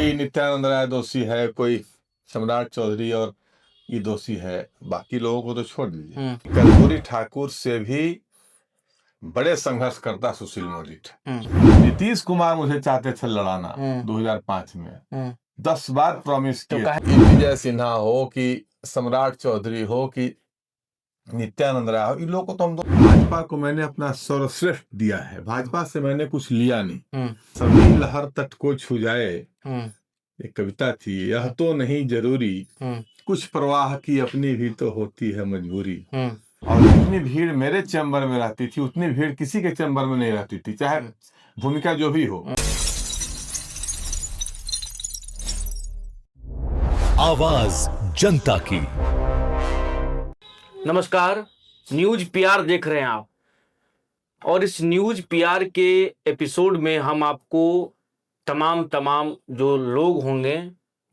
कोई नित्यानंद राय दोषी है, कोई सम्राट चौधरी और ये दोषी है, बाकी लोगों को तो छोड़ दीजिए। कर्पूरी ठाकुर से भी बड़े संघर्ष करता सुशील मोदी थे। नीतीश कुमार मुझे चाहते थे लड़ाना 2005 में, 10 बार प्रॉमिस किया। विजय सिन्हा हो कि सम्राट चौधरी हो कि नित्यानंद राय हो, इन लोगों को तो हम भाजपा को मैंने अपना सर्वश्रेष्ठ दिया है। भाजपा से मैंने कुछ लिया नहीं। सभी लहर तट को छू जाए, एक कविता थी, यह तो नहीं जरूरी, कुछ परवाह की अपनी भी तो होती है मजबूरी। और जितनी भीड़ मेरे चैम्बर में रहती थी उतनी भीड़ किसी के चैम्बर में नहीं रहती थी, चाहे भूमिका जो भी हो। आवाज जनता की। नमस्कार, न्यूज पीआर देख रहे हैं आप, और इस न्यूज पीआर के एपिसोड में हम आपको तमाम जो लोग होंगे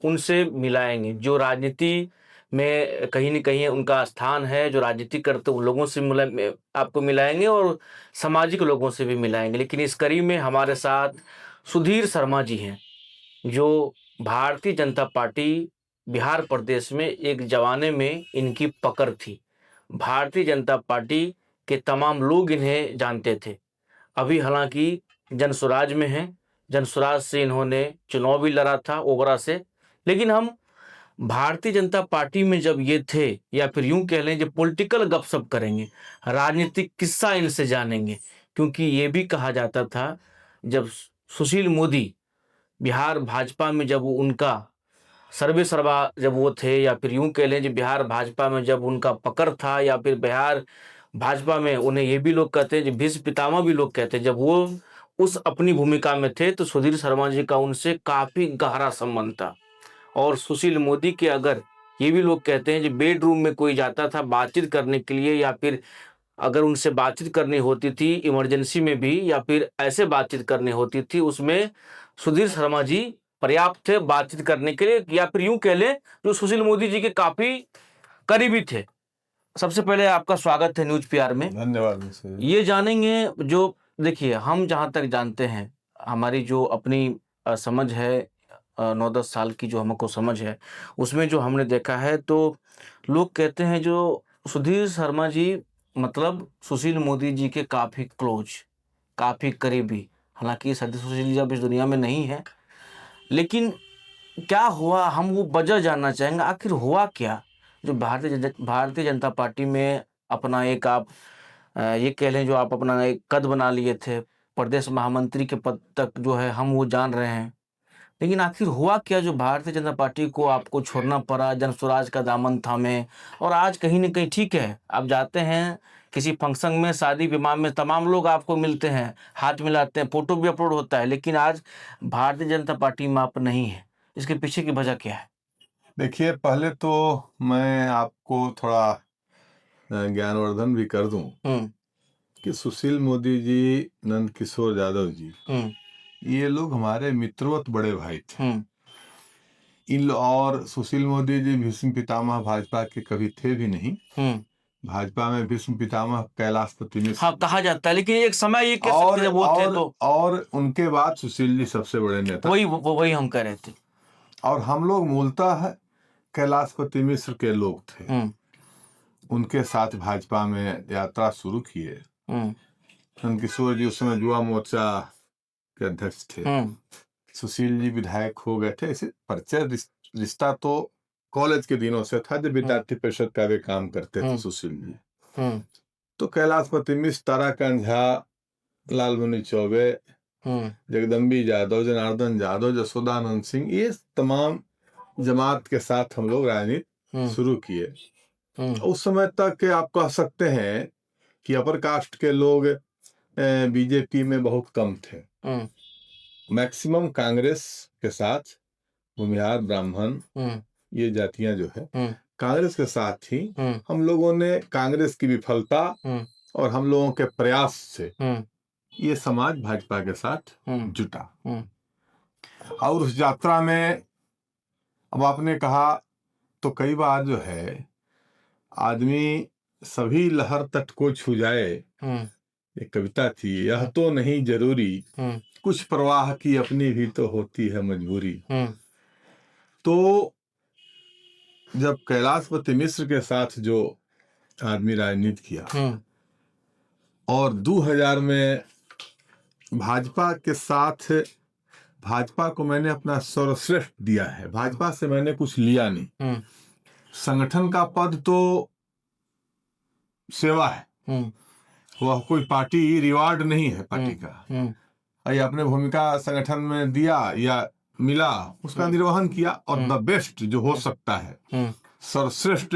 उनसे मिलाएंगे, जो राजनीति में कहीं न कहीं उनका स्थान है, जो राजनीति करते उन लोगों से आपको मिलाएंगे और सामाजिक लोगों से भी मिलाएंगे। लेकिन इस कड़ी में हमारे साथ सुधीर शर्मा जी हैं, जो भारतीय जनता पार्टी बिहार प्रदेश में एक जमाने में इनकी पकड़ थी। भारतीय जनता पार्टी के तमाम लोग इन्हें जानते थे। अभी हालांकि जनसुराज में हैं, जनसुराज से इन्होंने चुनाव भी लड़ा था ओबरा से। लेकिन हम भारतीय जनता पार्टी में जब ये थे, या फिर यूं कह लें, जब पॉलिटिकल गपशप करेंगे, राजनीतिक किस्सा इनसे जानेंगे। क्योंकि ये भी कहा जाता था जब सुशील मोदी बिहार भाजपा में जब उनका सर्वे सर्वा जब वो थे, या फिर यूं कह लें जब बिहार भाजपा में जब उनका पकड़ था, या फिर बिहार भाजपा में उन्हें ये भी लोग कहते हैं, भीष्म पितामह भी लोग कहते हैं, जब वो उस अपनी भूमिका में थे तो सुधीर शर्मा जी का उनसे काफ़ी गहरा संबंध था। और सुशील मोदी के अगर ये भी लोग कहते हैं कि बेडरूम में कोई जाता था बातचीत करने के लिए, या फिर अगर उनसे बातचीत करनी होती थी इमरजेंसी में भी, या फिर ऐसे बातचीत करनी होती थी, उसमें सुधीर शर्मा जी पर्याप्त थे बातचीत करने के लिए, या फिर यूं कह लें जो सुशील मोदी जी के काफ़ी करीबी थे। सबसे पहले आपका स्वागत है न्यूज पीआर में। धन्यवाद सर। ये जानेंगे, जो देखिए, हम जहाँ तक जानते हैं, हमारी जो अपनी समझ है, 9-10 साल की जो हमको समझ है, उसमें जो हमने देखा है, तो लोग कहते हैं जो सुधीर शर्मा जी मतलब सुशील मोदी जी के काफ़ी क्लोज, काफ़ी करीबी। हालांकि सदी सुशील जी अब इस दुनिया में नहीं है, लेकिन क्या हुआ, हम वो वजह जानना चाहेंगे। आखिर हुआ क्या जो भारतीय जनता पार्टी में अपना एक आप ये कह लें, जो आप अपना एक कद बना लिए थे, प्रदेश महामंत्री के पद तक जो है हम वो जान रहे हैं। लेकिन आखिर हुआ क्या जो भारतीय जनता पार्टी को आपको छोड़ना पड़ा, जनसुराज का दामन थामे, और आज कहीं न कहीं ठीक है, आप जाते हैं किसी फंक्शन में, शादी विवाह में, तमाम लोग आपको मिलते हैं, हाथ मिलाते हैं, फोटो भी अपलोड होता है, लेकिन आज भारतीय जनता पार्टी में आप नहीं है। इसके पीछे की वजह क्या है? देखिए, पहले तो मैं आपको थोड़ा ज्ञानवर्धन भी कर दूं कि सुशील मोदी जी, नंद किशोर यादव जी, ये लोग हमारे मित्रवत बड़े भाई थे। और सुशील मोदी जी भीष्म पितामह भाजपा के कभी थे भी नहीं। भाजपा में भीष्म पितामह कैलाशपति मिश्र, हाँ, कहा जाता है, लेकिन एक समय ये कह सकते हैं वो थे तो। और उनके बाद सुशील जी सबसे बड़े नेता। वही हम कह रहे थे। और हम लोग मूलतः कैलाशपति मिश्र के लोग थे। उनके साथ भाजपा में यात्रा शुरू किए। नंद किशोर जी उस समय युवा मोर्चा के अध्यक्ष थे। सुशील जी विधायक हो गए थे। ऐसे परिचय रिश्ता तो कॉलेज के दिनों से था, जब विद्यार्थी परिषद का वे काम करते थे सुशील जी। तो कैलाशपति मिश्र, ताराकांत झा, लालमुनि चौबे, जगदम्बी यादव, जनार्दन यादव, जसोदानंद सिंह, ये तमाम जमात के साथ हम लोग राजनीति शुरू किए। उस समय तक आप कह सकते हैं कि अपर कास्ट के लोग बीजेपी में बहुत कम थे। मैक्सिमम कांग्रेस के साथ भूमिहार, ब्राह्मण, ये जातियां जो है कांग्रेस के साथ थी। हम लोगों ने कांग्रेस की विफलता और हम लोगों के प्रयास से ये समाज भाजपा के साथ जुटा। और उस यात्रा में, अब आपने कहा तो कई बार जो है आदमी सभी लहर तट को छू जाए, एक कविता थी, यह तो नहीं जरूरी, कुछ परवाह की अपनी भी तो होती है मजबूरी। तो जब कैलाशपति मिश्र के साथ जो आदमी राजनीति किया और 2000 में भाजपा के साथ, भाजपा को मैंने अपना सर्वश्रेष्ठ दिया है, भाजपा से मैंने कुछ लिया नहीं। संगठन का पद तो सेवा है, वह कोई पार्टी रिवार्ड नहीं है पार्टी का। या अपने भूमिका संगठन में दिया या मिला, उसका निर्वहन किया और द बेस्ट जो हो सकता है, सर्वश्रेष्ठ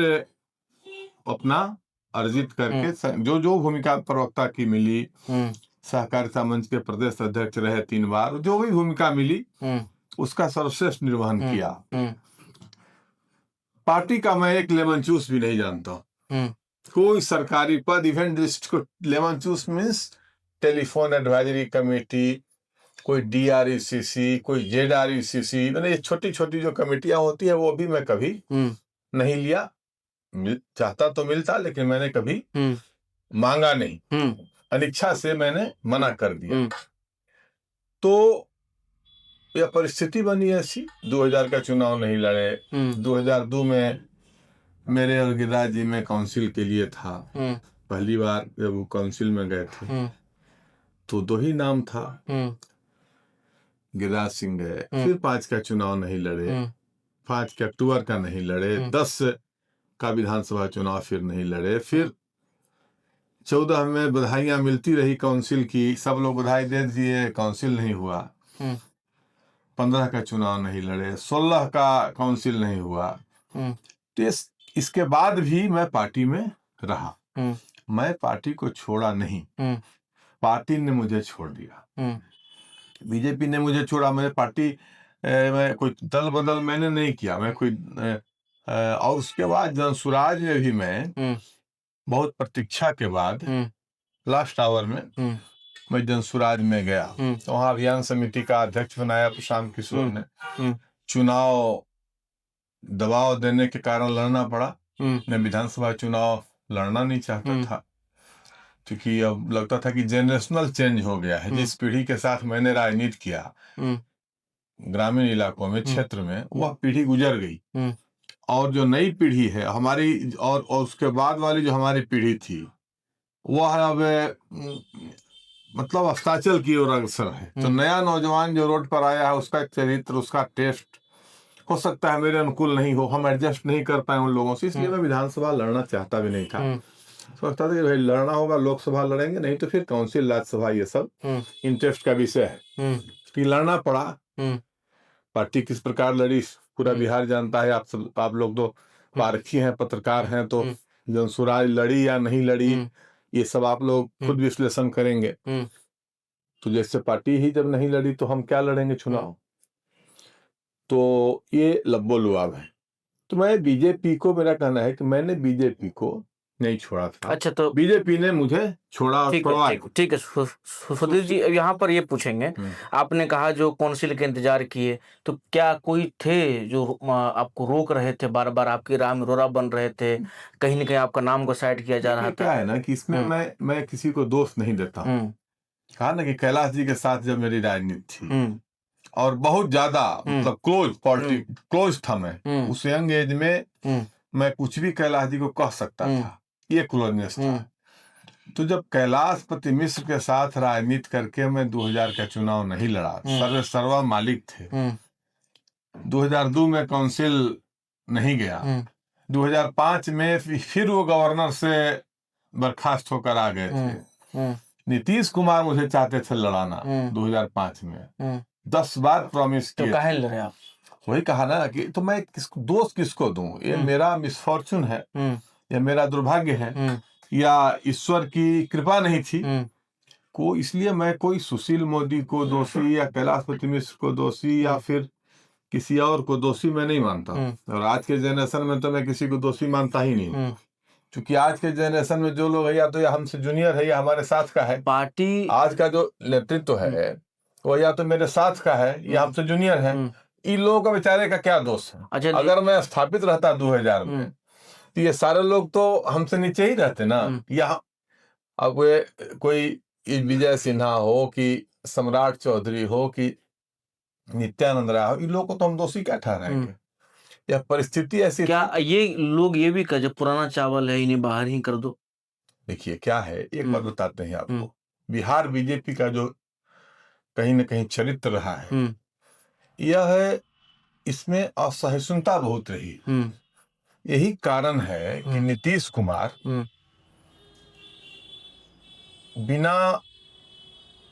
अपना अर्जित करके जो जो भूमिका प्रवक्ता की मिली, सहकारिता मंच के प्रदेश अध्यक्ष रहे 3 बार, जो भी भूमिका मिली उसका सर्वश्रेष्ठ निर्वहन किया। पार्टी का मैं एक लेमन चूस भी नहीं जानता, कोई सरकारी पद, इवेंट लिस्ट को लेमन चूस मीन्स टेलीफोन एडवाइजरी कमेटी, कोई DRECC, कोई ZRECC, मैंने ये छोटी छोटी जो कमेटियां होती है वो भी मैं कभी नहीं लिया। चाहता तो मिलता, लेकिन मैंने कभी मांगा नहीं, अनिच्छा से मैंने मना कर दिया। तो यह परिस्थिति बनी ऐसी, 2000 का चुनाव नहीं लड़े। 2002 में मेरे और गिरिराज जी में काउंसिल के लिए था, पहली बार जब वो काउंसिल में गए थे तो 2 ही नाम था, गिरिराज सिंह गए। फिर 5 का चुनाव नहीं लड़े, 5 के अक्टूबर का नहीं लड़े, 10 का विधानसभा चुनाव फिर नहीं लड़े। फिर 14 में बधाइयां मिलती रही काउंसिल की, सब लोग बधाई दे दिए, काउंसिल नहीं हुआ। 15 का चुनाव नहीं लड़े, 16 का काउंसिल नहीं हुआ। तो इसके बाद भी मैं पार्टी में रहा, मैं पार्टी को छोड़ा नहीं, पार्टी ने मुझे छोड़ दिया, बीजेपी ने मुझे छोड़ा। मैं पार्टी मैं कोई दल बदल मैंने नहीं किया, मैं कोई और उसके बाद जनसुराज में भी मैं बहुत प्रतीक्षा के बाद लास्ट आवर में मैं जनसुराज में गया, तो वहाँ अभियान समिति का अध्यक्ष बनाया प्रशांत किशोर ने। चुनाव दबाव देने के कारण लड़ना पड़ा, मैं विधानसभा चुनाव लड़ना नहीं चाहता था, क्योंकि अब लगता था कि जेनरेशनल चेंज हो गया है। जिस पीढ़ी के साथ मैंने राजनीति किया ग्रामीण इलाकों में, क्षेत्र में, वह पीढ़ी गुजर गई और जो नई पीढ़ी है हमारी, और उसके बाद वाली जो हमारी पीढ़ी थी, वह अब मतलब अस्ताचल की ओर अग्रसर है। तो नया नौजवान जो रोड पर आया है, उसका चरित्र, उसका टेस्ट हो सकता है मेरे अनुकूल नहीं हो, हम एडजस्ट नहीं कर पाए उन लोगों से, इसलिए मैं विधानसभा लड़ना चाहता भी नहीं था। सोचता था कि भाई लड़ना होगा लोकसभा लड़ेंगे, नहीं तो फिर काउंसिल, राज्यसभा, ये सब इंटरेस्ट का विषय है। कि लड़ना पड़ा। पार्टी किस प्रकार लड़ी पूरा बिहार जानता है, आप लोग तो पारखी हैं, पत्रकार हैं, तो जनसुराज लड़ी या नहीं लड़ी ये सब आप लोग खुद विश्लेषण करेंगे। तो जैसे पार्टी ही जब नहीं लड़ी तो हम क्या लड़ेंगे चुनाव। तो ये लब्बो लुआब है। तो मैं बीजेपी को, मेरा कहना है कि मैंने बीजेपी को नहीं छोड़ा था। अच्छा, तो बीजेपी ने मुझे छोड़ा और छोड़वाया। ठीक है सुधीर जी, यहाँ पर ये पूछेंगे, आपने कहा जो काउंसिल के इंतजार किए, तो क्या कोई थे जो आपको रोक रहे थे, बार बार आपकी राम रोरा बन रहे थे, कहीं न कहीं आपका नाम को साइड किया जा रहा था? क्या है ना कि इसमें मैं किसी को दोष नहीं देता। कहा ना कि कैलाश जी के साथ जब मेरी राजनीति थी और बहुत ज्यादा मतलब क्लोज था, मैं उस यंग एज में मैं कुछ भी कैलाश जी को कह सकता था, ये क्लोजनेस था। तो जब कैलाशपति मिश्र के साथ राजनीति करके मैं 2000 का चुनाव नहीं लड़ा, सर्वा मालिक थे। 2002 में काउंसिल नहीं गया, 2005 में फिर वो गवर्नर से बर्खास्त होकर आ गए थे। नीतीश कुमार मुझे चाहते थे लड़ाना 2005 में, 10 बार प्रॉमिस किए। तो काहे लड़े आप? वही कहा ना कि तो मैं दोष किसको दूं, ये मेरा मिसफॉर्चून है, या मेरा दुर्भाग्य है, या ईश्वर की कृपा नहीं थी को, इसलिए मैं कोई सुशील मोदी को दोषी या कैलाशपति मिश्र को दोषी या फिर किसी और को दोषी मैं नहीं मानता। और आज के जनरेशन में तो मैं किसी को दोषी मानता ही नहीं, क्योंकि आज के जनरेशन में जो लोग है या तो या हमसे जूनियर है या हमारे साथ का है। पार्टी आज का जो नेतृत्व है वो या तो मेरे साथ का है या हमसे जूनियर है। इन लोगों का बेचारे का क्या दोष है? अच्छा, अगर मैं स्थापित रहता 2000 में तो ये सारे लोग तो हमसे नीचे ही रहते ना। या अब कोई विजय सिन्हा हो कि सम्राट चौधरी हो कि नित्यानंद राय हो, इन लोगों को तो हम दोषी क्या ठहराएंगे? यह परिस्थिति ऐसी क्या ये लोग ये भी कह जब पुराना चावल है इन्हें बाहर ही कर दो? देखिए क्या है, एक बात बताते हैं आपको, बिहार बीजेपी का जो कहीं न कहीं चरित्र रहा है, यह है इसमें असहिष्णुता बहुत रही। यही कारण है कि नीतीश कुमार बिना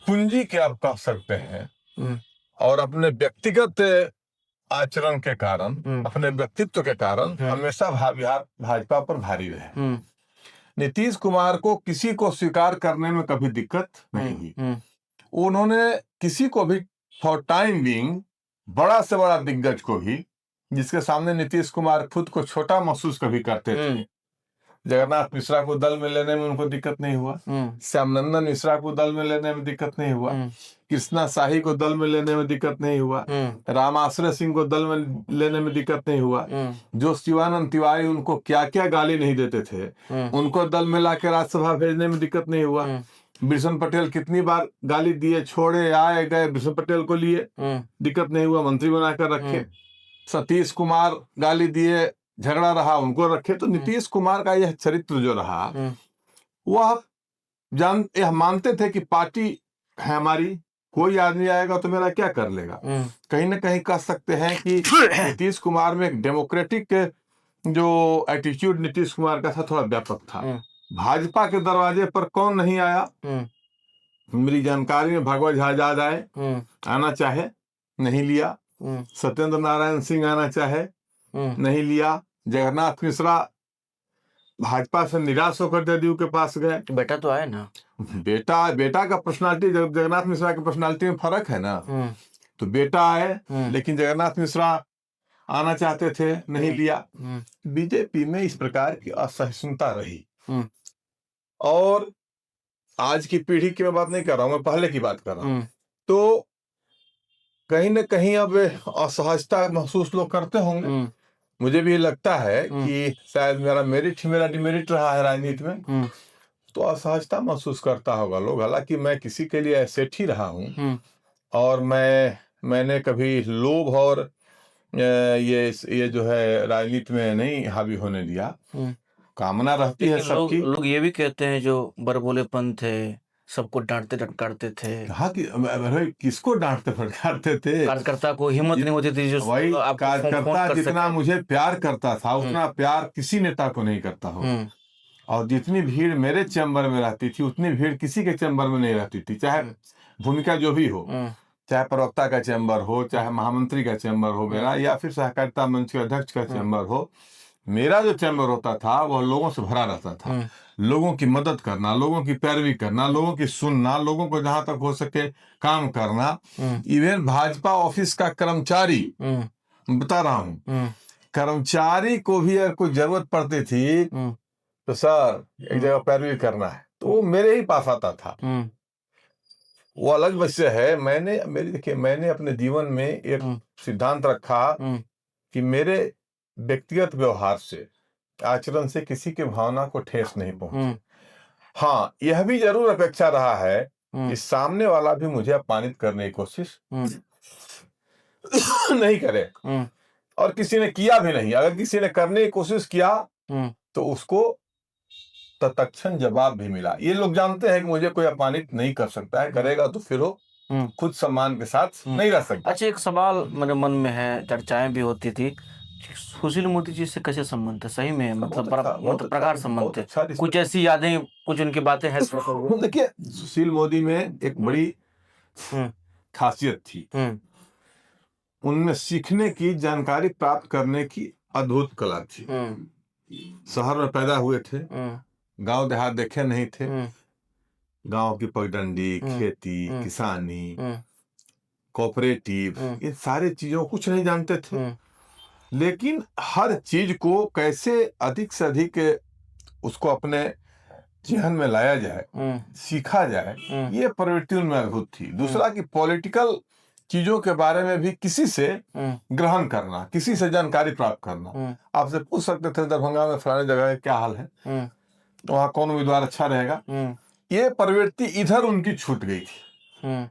पूंजी के आप कह सकते हैं और अपने व्यक्तिगत आचरण के कारण, अपने व्यक्तित्व के कारण हमेशा भाजपा पर भारी रहे। नीतीश कुमार को किसी को स्वीकार करने में कभी दिक्कत नहीं हुई। उन्होंने किसी को भी फॉर टाइम बीइंग, बड़ा से बड़ा दिग्गज को भी, जिसके सामने नीतीश कुमार खुद को छोटा महसूस कभी करते थे, जगन्नाथ मिश्रा को दल में लेने में उनको दिक्कत नहीं हुआ, श्यामनंदन मिश्रा को दल में लेने में दिक्कत नहीं हुआ, कृष्णा शाही को दल में लेने में दिक्कत नहीं हुआ, रामाश्रय सिंह को दल में लेने में दिक्कत नहीं हुआ, जो शिवानंद तिवारी उनको क्या क्या गाली नहीं देते थे, उनको दल में लाकर राज्यसभा भेजने में दिक्कत नहीं हुआ। बिशन पटेल कितनी बार गाली दिए, छोड़े, आए गए, बिशन पटेल को लिए दिक्कत नहीं हुआ, मंत्री बनाकर रखे। सतीश कुमार गाली दिए, झगड़ा रहा, उनको रखे। तो नीतीश कुमार का यह चरित्र जो रहा, वह यह मानते थे कि पार्टी है हमारी, कोई आदमी आएगा तो मेरा क्या कर लेगा। कहीं ना कहीं कह सकते हैं कि नीतीश कुमार में एक डेमोक्रेटिक जो एटीट्यूड नीतीश कुमार का था, थोड़ा व्यापक था। भाजपा के दरवाजे पर कौन नहीं आया, मेरी जानकारी में भगवत आजाद आए, आना चाहे, नहीं लिया। सत्येंद्र नारायण सिंह आना चाहे, नहीं लिया। जगन्नाथ मिश्रा भाजपा से निराश होकर जदयू के पास गए। बेटा तो आया ना, बेटा का पर्सनालिटी, जगन्नाथ मिश्रा की पर्सनालिटी में फर्क है ना। तो बेटा आए, लेकिन जगन्नाथ मिश्रा आना चाहते थे, नहीं लिया। बीजेपी में इस प्रकार की असहिष्णुता रही। और आज की पीढ़ी की मैं बात नहीं कर रहा हूं, मैं पहले की बात कर रहा हूं। तो कहीं न कहीं अब असहजता महसूस लोग करते होंगे। मुझे भी लगता है कि शायद मेरा मेरिट मेरा डिमेरिट रहा है राजनीति में, तो असहजता महसूस करता होगा लोग। हालांकि मैं किसी के लिए एसेट ही रहा हूं, और मैंने कभी लोभ और ये जो है राजनीति में नहीं हावी होने दिया। कामना रहती है सबकी। लोग ये भी कहते हैं जो बरबोलेपन थे, सबको डांटते फटकारते थे। हाँ, कि किसको डांटते फटकारते थे? कार्यकर्ता को हिम्मत नहीं होती थी, जो वही कार्यकर्ता जितना मुझे प्यार करता था, उतना प्यार किसी नेता को नहीं करता हो। और जितनी भीड़ मेरे चैम्बर में रहती थी, उतनी भीड़ किसी के चैम्बर में नहीं रहती थी, चाहे भूमिका जो भी हो, चाहे प्रवक्ता का चैम्बर हो, चाहे महामंत्री का चैम्बर हो मेरा, या फिर सहकारिता मंच के अध्यक्ष का चैम्बर हो। मेरा जो चैम्बर होता था वह लोगों से भरा रहता था। लोगों की मदद करना, लोगों की पैरवी करना, लोगों की सुनना, लोगों को जहां तक हो सके काम करना। इवन भाजपा ऑफिस का कर्मचारी, बता रहा हूं, कर्मचारी को भी अगर कोई जरूरत पड़ती थी तो सर एक जगह पैरवी करना है, तो वो मेरे ही पास आता था। वो अलग विषय है। मैंने अपने जीवन में एक सिद्धांत रखा कि मेरे व्यक्तिगत व्यवहार से, आचरण से किसी के भावना को ठेस नहीं पहुंचे। हाँ, यह भी जरूर अपेक्षा रहा है कि सामने वाला भी मुझे अपमानित करने की कोशिश नहीं करे, और किसी ने किया भी नहीं। अगर किसी ने करने की कोशिश किया तो उसको तत्क्षण जवाब भी मिला। ये लोग जानते हैं कि मुझे कोई अपमानित नहीं कर सकता है, करेगा तो फिर वो खुद सम्मान के साथ नहीं रह सकता। अच्छा, एक सवाल मेरे मन में है, चर्चाएं भी होती थी, सुशील मोदी जी से कैसे संबंध है? सही में मतलब प्रगाढ़ संबंध थे? कुछ ऐसी यादें, कुछ उनकी बातें हैं? देखिए, सुशील मोदी में एक बड़ी खासियत थी, उनमें सीखने की, जानकारी प्राप्त करने की अद्भुत कला थी। शहर में पैदा हुए थे, गांव देहात देखे नहीं थे। गांव की पगडंडी, खेती, किसानी, कोऑपरेटिव, ये सारी चीजों कुछ नहीं जानते थे। लेकिन हर चीज को कैसे अधिक से अधिक उसको अपने जेहन में लाया जाए, सीखा जाए, ये प्रवृत्ति उनमें अद्भुत थी। दूसरा कि पॉलिटिकल चीजों के बारे में भी किसी से ग्रहण करना, किसी से जानकारी प्राप्त करना। आपसे पूछ सकते थे दरभंगा में फलाने जगह क्या हाल है, वहां कौन उम्मीदवार अच्छा रहेगा। ये प्रवृत्ति इधर उनकी छूट गई थी।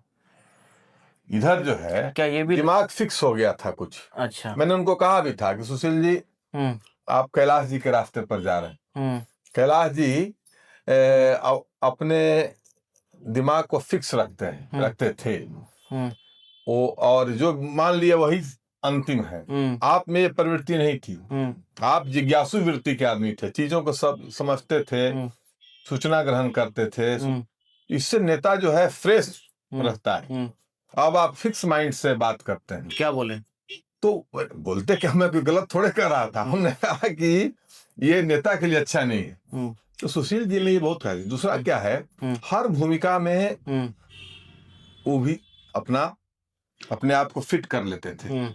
इधर जो है क्या ये भी? दिमाग फिक्स हो गया था कुछ। अच्छा। मैंने उनको कहा भी था कि सुशील जी, आप कैलाश जी के रास्ते पर जा रहे हैं। कैलाश जी अपने दिमाग को फिक्स रखते थे वो, और जो मान लिया वही अंतिम है। आप में ये प्रवृत्ति नहीं थी। आप जिज्ञासु वृत्ति के आदमी थे, चीजों को सब समझते थे, सूचना ग्रहण करते थे। इससे नेता जो है फ्रेश रहता है। अब आप फिक्स माइंड से बात करते हैं। क्या बोले? तो बोलते कि मैं कोई गलत थोड़े कर रहा था, हमने कहा कि ये नेता के लिए अच्छा नहीं है। तो सुशील जी ने ये बहुत कहा। दूसरा क्या है, हर भूमिका में वो भी अपने आप को फिट कर लेते थे।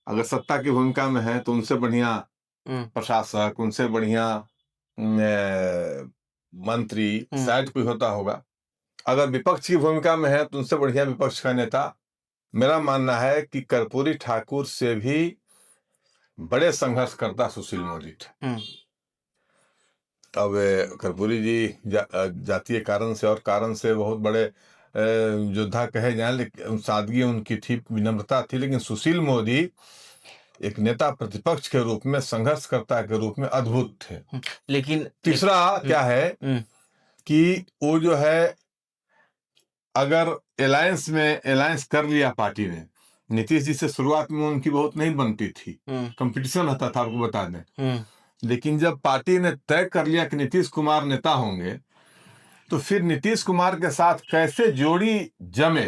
अगर सत्ता की भूमिका में है तो उनसे बढ़िया प्रशासक, उनसे बढ़िया मंत्री शायद कोई होता होगा। अगर विपक्ष की भूमिका में है तो उनसे बढ़िया विपक्ष का नेता। मेरा मानना है कि कर्पूरी ठाकुर से भी बड़े संघर्षकर्ता सुशील मोदी थे। अब कर्पूरी जी जातीय कारण से और कारण से बहुत बड़े योद्धा कहे जाएं, लेकिन सादगी उनकी थी, विनम्रता थी। लेकिन सुशील मोदी एक नेता प्रतिपक्ष के रूप में, संघर्षकर्ता के रूप में अद्भुत थे। लेकिन तीसरा क्या है कि वो जो है, अगर अलायंस कर लिया पार्टी ने, नीतीश जी से शुरुआत में उनकी बहुत नहीं बनती थी, कंपटीशन रहता था, आपको बता दें। लेकिन जब पार्टी ने तय कर लिया कि नीतीश कुमार नेता होंगे, तो फिर नीतीश कुमार के साथ कैसे जोड़ी जमे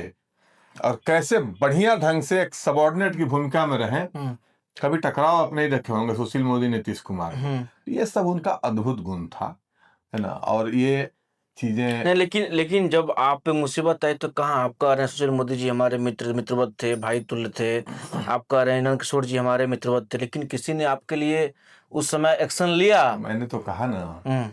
और कैसे बढ़िया ढंग से एक सबॉर्डिनेट की भूमिका में रहे, कभी टकराव आप नहीं रखे होंगे सुशील मोदी नीतीश कुमार। ये सब उनका अद्भुत गुण था, है ना। और ये चीजें नहीं, लेकिन जब आप पे मुसीबत आई तो कहाँ आप कह रहे हैं सुशील मोदी जी हमारे मित्रवत थे, भाई तुल्य थे। आप कह रहे हैं नंद किशोर जी हमारे मित्रवत थे, लेकिन किसी ने आपके लिए उस समय एक्शन लिया? मैंने तो कहा ना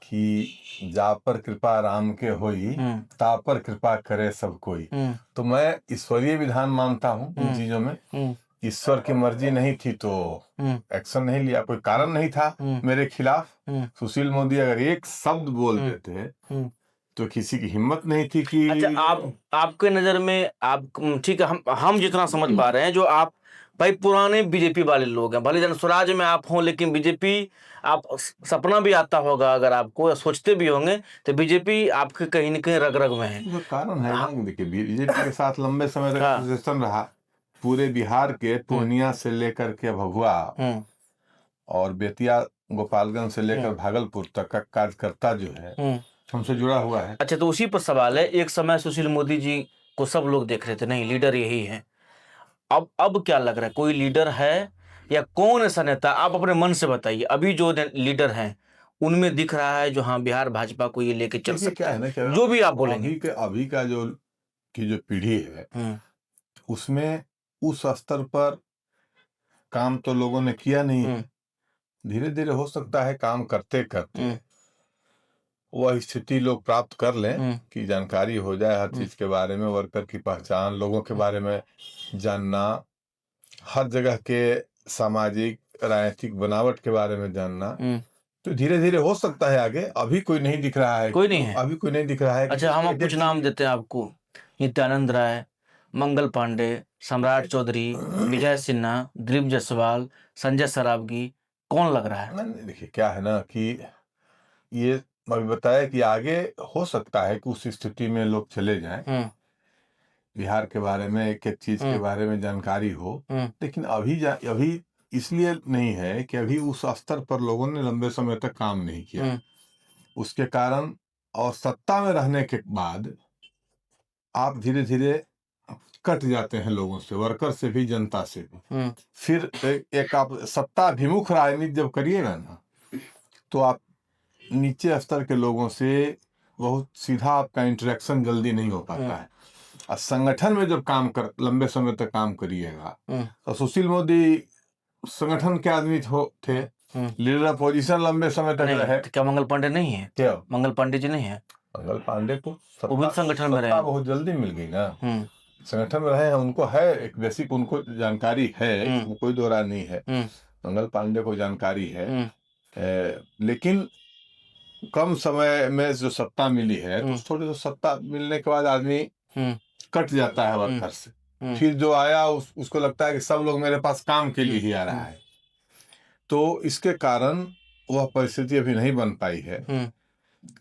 कि जा पर कृपा राम के होई, ता पर कृपा करे सब कोई। तो मैं ईश्वरीय विधान मानता हूँ इन चीजों में। ईश्वर की मर्जी नहीं थी तो एक्शन नहीं लिया, कोई कारण नहीं था मेरे खिलाफ। सुशील मोदी अगर एक शब्द बोल देते तो किसी की हिम्मत नहीं थी कि। अच्छा, आपके नजर में, आप ठीक है, हम जितना समझ पा रहे हैं, जो आप भाई पुराने बीजेपी वाले लोग हैं, भले जन स्वराज में आप हों, लेकिन बीजेपी, आप सपना भी आता होगा अगर आपको, सोचते भी होंगे, तो बीजेपी आपके कहीं न कहीं रग रग में है। जो कारण है ना, देखिए बीजेपी के साथ लंबे समय तक एसोसिएशन रहा। पूरे बिहार के पूर्णिया से लेकर के भभुआ और बेतिया, गोपालगंज से लेकर भागलपुर तक का कार्यकर्ता जो है हमसे जुड़ा हुआ है। अच्छा, तो उसी पर सवाल है। एक समय सुशील मोदी जी को सब लोग देख रहे थे, नहीं लीडर यही है। अब क्या लग रहा है, कोई लीडर है या कौन ऐसा नेता? आप अपने मन से बताइए, अभी जो लीडर हैं उनमें दिख रहा है जो हाँ बिहार भाजपा को ये लेके चल सकता क्या है ना, जो भी आप बोलेंगे। अभी का जो पीढ़ी है, उसमें उस स्तर पर काम तो लोगों ने किया नहीं है। धीरे धीरे हो सकता है काम करते करते वह स्थिति लोग प्राप्त कर लें कि जानकारी हो जाए हर चीज के बारे में, वर्कर की पहचान, लोगों के बारे में जानना, हर जगह के सामाजिक राजनीतिक बनावट के बारे में जानना। तो धीरे धीरे हो सकता है आगे। अभी कोई नहीं दिख रहा है, कोई नहीं है, अभी कोई नहीं दिख रहा है। अच्छा, हम कुछ नाम देते हैं आपको, नित्यानंद राय, मंगल पांडे, सम्राट चौधरी, विजय सिन्हा, दिलीप जायसवाल, संजय सरावगी, कौन लग रहा है? देखिए क्या है ना कि ये अभी बताया कि आगे हो सकता है कि उस स्थिति में लोग चले जाएं, बिहार के बारे में, एक एक चीज के बारे में जानकारी हो। लेकिन अभी इसलिए नहीं है कि अभी उस स्तर पर लोगों ने लंबे समय तक काम नहीं किया, उसके कारण। और सत्ता में रहने के बाद आप धीरे धीरे कट जाते हैं लोगों से, वर्कर से भी, जनता से भी। फिर एक आप सत्ताभिमुख राजनीति जब करिएगा ना, तो आप नीचे स्तर के लोगों से बहुत सीधा आपका इंटरेक्शन जल्दी नहीं हो पाता है। और संगठन में जब लंबे समय तक काम करिएगा, तो सुशील मोदी संगठन के आदमी थे, लीडर अपोजिशन लंबे समय तक रहे। क्या मंगल पांडे नहीं है? क्या मंगल पांडे जी नहीं है? मंगल पांडे को संगठन में रहे, बहुत जल्दी मिल गई ना, संगठन में रहे हैं, उनको है एक बेसिक, उनको जानकारी है, कोई दो राय नहीं है। मंगल पांडे को जानकारी है, लेकिन कम समय में जो सत्ता मिली है, तो थोड़ी सत्ता मिलने के बाद आदमी कट जाता है वर्कर से। फिर जो आया उसको लगता है कि सब लोग मेरे पास काम के लिए ही आ रहा है। तो इसके कारण वह परिस्थिति अभी नहीं बन पाई है।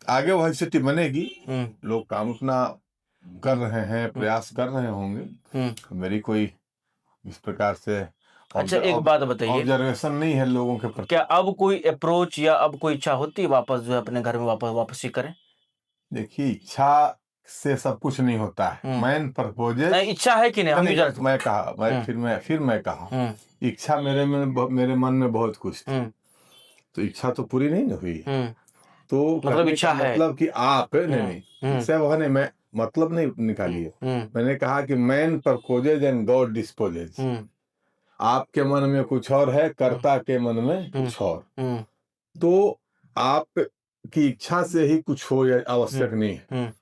आगे वह स्थिति बनेगी, लोग काम अपना कर रहे हैं, प्रयास कर रहे होंगे। मेरी कोई इस प्रकार से अच्छा एक बात बताइए, ऑब्जर्वेशन नहीं है लोगों के प्रति। क्या अब कोई अप्रोच या अब कोई इच्छा होती है वापस जो है अपने घर में वापसी करें? देखिए, इच्छा से सब कुछ नहीं होता है। मैन प्रपोजेस, इच्छा है कि नहीं? मैं कहा, मैं कहा इच्छा मेरे मन में बहुत कुछ थी, तो इच्छा तो पूरी नहीं हुई। तो मतलब इच्छा है, मतलब कि आप नहीं इच्छा वह नहीं, मैं मतलब नहीं निकालिए। मैंने कहा कि man proposes and God disposes. आपके मन में कुछ और है, कर्ता के मन में कुछ और। तो आप की इच्छा से ही कुछ हो आवश्यक नहीं है।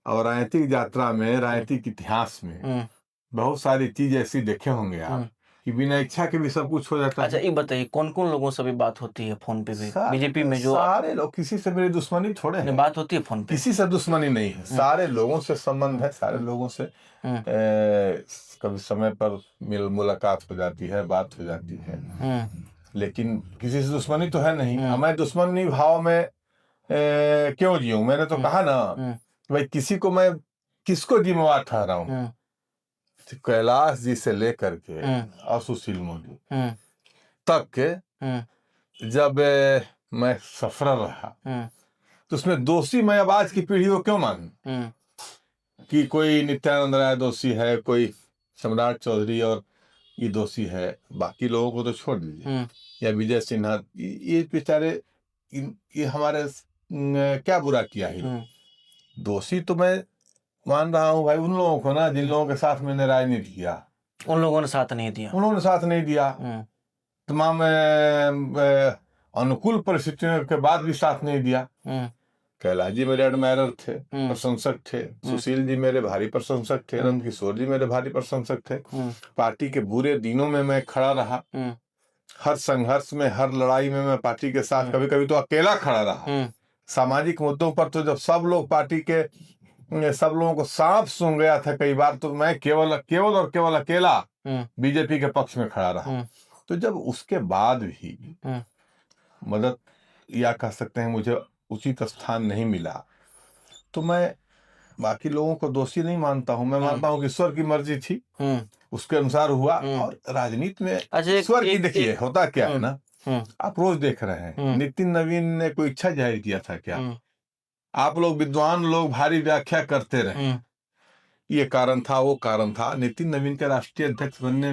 और राजनीतिक यात्रा में, राजनीतिक इतिहास में बहुत सारी चीज ऐसी देखे होंगे आप कि बिना इच्छा के भी सब कुछ हो जाता है। अच्छा ये बताइए, कौन कौन लोगों से भी बात होती है फोन पे भी? बीजेपी में जो सारे लोग, किसी से मेरी दुश्मनी थोड़े है। बात होती है फोन पे, किसी से दुश्मनी नहीं है, सारे लोगों से संबंध है, सारे लोगों से कभी समय पर मुलाकात हो जाती है, बात हो जाती है, लेकिन किसी से दुश्मनी तो है नहीं। मैं दुश्मनी भाव में क्यों जीऊं? मैंने तो कहा ना भाई, किसी को मैं किसको जिम्मेवार ठहरा हूं? कैलाश जी से लेकर के सुशील मोदी तक के जब मैं सफर रहा, तो उसमें दोषी मैं अब आज की पीढ़ी को क्यों मानूं कि कोई नित्यानंद राय दोषी है, कोई सम्राट चौधरी और ये दोषी है, बाकी लोगों को तो छोड़ दीजिए, या विजय सिन्हा, ये बेचारे ये हमारे क्या बुरा किया है? दोषी तो मैं मान रहा हूँ भाई उन लोगों को ना, जिन लोगों के साथ मैंने राजनीति किया। उन लोगों ने साथ नहीं दिया, उन्होंने साथ नहीं दिया। तमाम अनुकूल परिस्थितियों के बाद भी साथ नहीं दिया। कैलाश जी मेरे एडमायरर थे, प्रशंसक थे। सुशील जी मेरे भारी प्रशंसक थे। नंदकिशोर जी मेरे भारी प्रशंसक थे। पार्टी के बुरे दिनों में मैं खड़ा रहा, हर संघर्ष में, हर लड़ाई में मैं पार्टी के साथ, कभी कभी तो अकेला खड़ा रहा। सामाजिक मुद्दों पर तो जब सब लोग पार्टी के, सब लोगों को सांप सूंघ गया था कई बार, तो मैं केवल और केवल अकेला बीजेपी के पक्ष में खड़ा रहा। तो जब उसके बाद भी मदद, या कह सकते हैं मुझे उचित स्थान नहीं मिला, तो मैं बाकी लोगों को दोषी नहीं मानता हूं। मैं मानता हूं कि ईश्वर की मर्जी थी, उसके अनुसार हुआ। और राजनीति में ईश्वर की, देखिए होता क्या है ना, आप रोज देख रहे हैं, नितिन नवीन ने कोई इच्छा जाहिर किया था क्या? आप लोग विद्वान लोग भारी व्याख्या करते रहे, ये कारण था, वो कारण था। नितिन नवीन के राष्ट्रीय अध्यक्ष बनने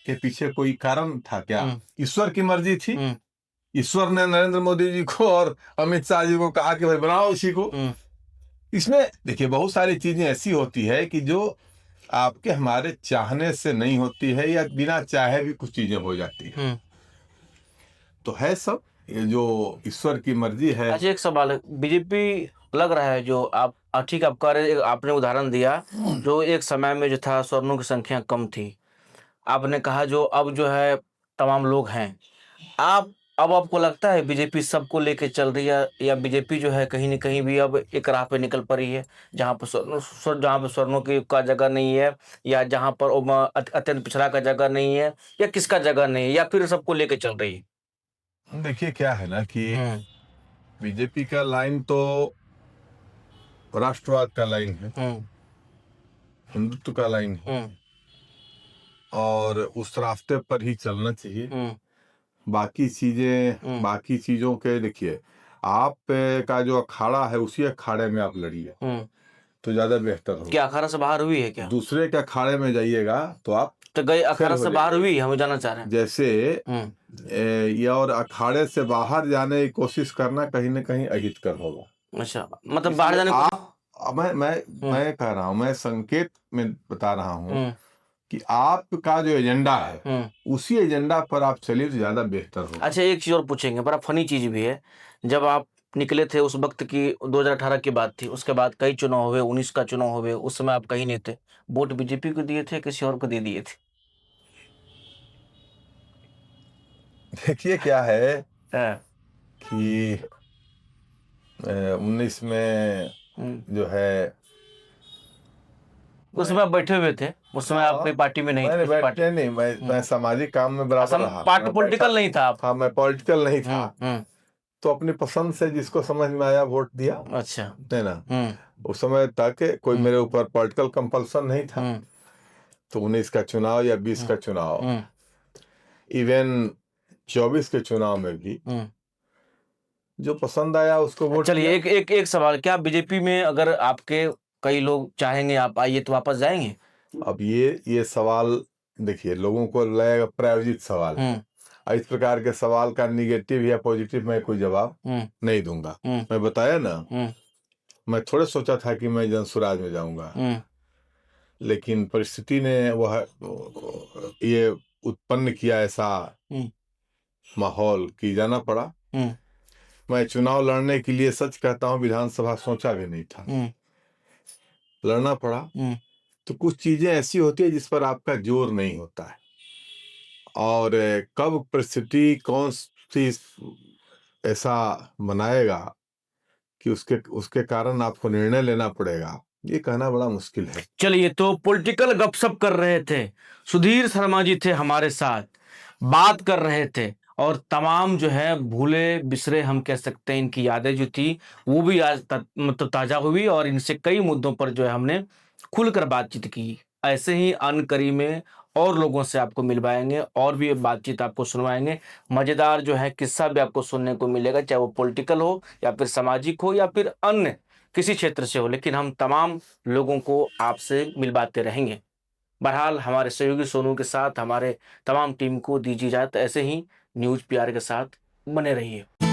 के पीछे कोई कारण था क्या? ईश्वर की मर्जी थी। ईश्वर ने नरेंद्र मोदी जी को और अमित शाह जी को कहा कि भाई बनाओ इसी को। इसमें देखिए बहुत सारी चीजें ऐसी होती है कि जो आपके हमारे चाहने से नहीं होती है, या बिना चाहे भी कुछ चीजें हो जाती है। तो है सब ये जो ईश्वर की मर्जी है। अच्छा एक सवाल है, बीजेपी लग रहा है जो आप ठीक आप कह रहे, आपने उदाहरण दिया जो एक समय में जो था स्वर्णों की संख्या कम थी, आपने कहा जो अब जो है तमाम लोग हैं। अब आपको लगता है बीजेपी सबको लेके चल रही है, या बीजेपी जो है कहीं न कहीं भी अब एक राह पे निकल पड़ी है जहाँ पर स्वर्णों की का जगह नहीं है, या जहाँ पर अत्यंत पिछड़ा का जगह नहीं है, या किसका जगह नहीं है, या फिर सबको लेके चल रही है? देखिए क्या है ना कि बीजेपी का लाइन तो राष्ट्रवाद का लाइन है, हिंदुत्व का लाइन है, और उस रास्ते पर ही चलना चाहिए। बाकी चीजों के, देखिए आप का जो अखाड़ा है उसी अखाड़े में आप लड़िए तो ज्यादा बेहतर होगा। क्या अखाड़ा से बाहर हुई है क्या? दूसरे के अखाड़े में जाइएगा तो आप तो गए अखाड़ा से बाहर हुई, हम जानना चाह रहे हैं। जैसे ये, और अखाड़े से बाहर जाने की कोशिश करना कहीं ना कहीं अहितकर होगा। अच्छा, मतलब बाहर जाने मैं कह रहा हूँ, मैं संकेत में बता रहा हूँ कि आपका जो एजेंडा है उसी एजेंडा पर आप चलिए तो ज्यादा बेहतर होगा। अच्छा एक चीज और पूछेंगे, बड़ा फनी चीज भी है, जब आप निकले थे उस वक्त की 2018 की बात थी, उसके बाद कई चुनाव हुए, 19 का चुनाव हुए, उस समय आप कहीं नहीं थे, वोट बीजेपी को दिए थे, किसी और को दे दिए थे? देखिए क्या है कि 19 में जो है उस समय आप बैठे हुए थे, उस समय आप कोई पार्टी में नहीं थे? मैंने किसी पार्टी बैठने नहीं, मैं सामाजिक काम में बराबर रहा। पार्ट मैं पॉलिटिकल पैसा- नहीं था आप? हाँ, मैं पॉलिटिकल नहीं था। हम्म। तो अपनी पसंद से जिसको समझ में आया वोट दिया, अच्छा। है ना। उस समय ताकि कोई मेरे ऊपर पॉलिटिकल कंपल्सन नहीं था। तो 19 का चुनाव या 20 का चुनाव, इवन 24 के चुनाव में भी जो पसंद आया उसको वोट चलिए किया। एक सवाल, क्या बीजेपी में अगर आपके कई लोग चाहेंगे आप आइए तो वापस जाएंगे? अब ये सवाल देखिए, लोगों को लगेगा प्रायोजित सवाल है। इस प्रकार के सवाल का निगेटिव या पॉजिटिव मैं कोई जवाब नहीं दूंगा। मैं बताया ना, मैं थोड़े सोचा था कि मैं जनसुराज में जाऊंगा, लेकिन परिस्थिति ने वह ये उत्पन्न किया ऐसा माहौल कि जाना पड़ा। मैं चुनाव लड़ने के लिए, सच कहता हूं, विधानसभा सोचा भी नहीं था, लड़ना पड़ा। तो कुछ चीजें ऐसी होती है जिस पर आपका जोर नहीं होता है, और कब परिस्थिति कौन सी ऐसा बनाएगा कि उसके कारण आपको निर्णय लेना पड़ेगा, ये कहना बड़ा मुश्किल है। चलिए, तो पॉलिटिकल गपशप कर रहे थे, सुधीर शर्मा जी थे हमारे साथ, बात कर रहे थे, और तमाम जो है भूले बिसरे हम कह सकते हैं इनकी यादें जो थी वो भी आज मतलब ताजा हुई, और इनसे कई मुद्दों पर जो है हमने खुलकर बातचीत की। ऐसे ही अनकरी में और लोगों से आपको मिलवाएंगे और भी बातचीत आपको सुनवाएंगे। मजेदार जो है किस्सा भी आपको सुनने को मिलेगा, चाहे वो पॉलिटिकल हो या फिर सामाजिक हो या फिर अन्य किसी क्षेत्र से हो, लेकिन हम तमाम लोगों को आपसे मिलवाते रहेंगे। बहरहाल हमारे सहयोगी सोनू के साथ हमारे तमाम टीम को दीजिए इजाजत। ऐसे ही न्यूज़ पीआर के साथ बने रहिए।